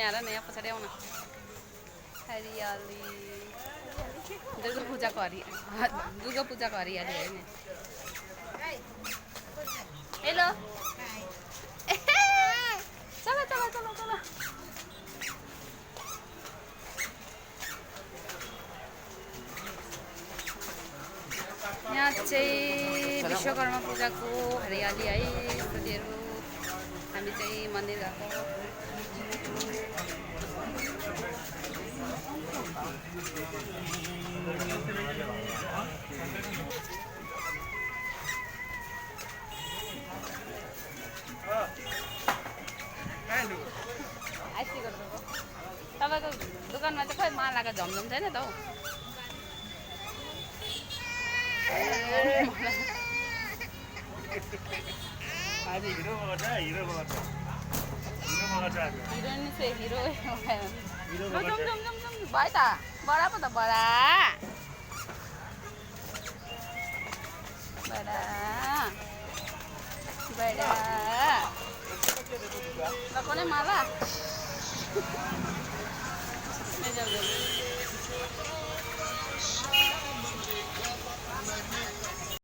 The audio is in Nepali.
यहाँ र नयाँ पछाडि आउन हरियाली दुर्गा पूजाको हरियाली हैन हेलो चलो चलो चलो चलो यहाँ चाहिँ विश्वकर्मा पूजाको हरियाली है साथीहरु हामी चाहिँ मन्दिर गएको तपाईको दोकानमा चाहिँ खै मालाको झमझम छैन त हौ आज हिरो मगाउँछ हिरोइन से हिरो जम जम जम जम भयो त बडा पो त बडा बडा ल कोने माला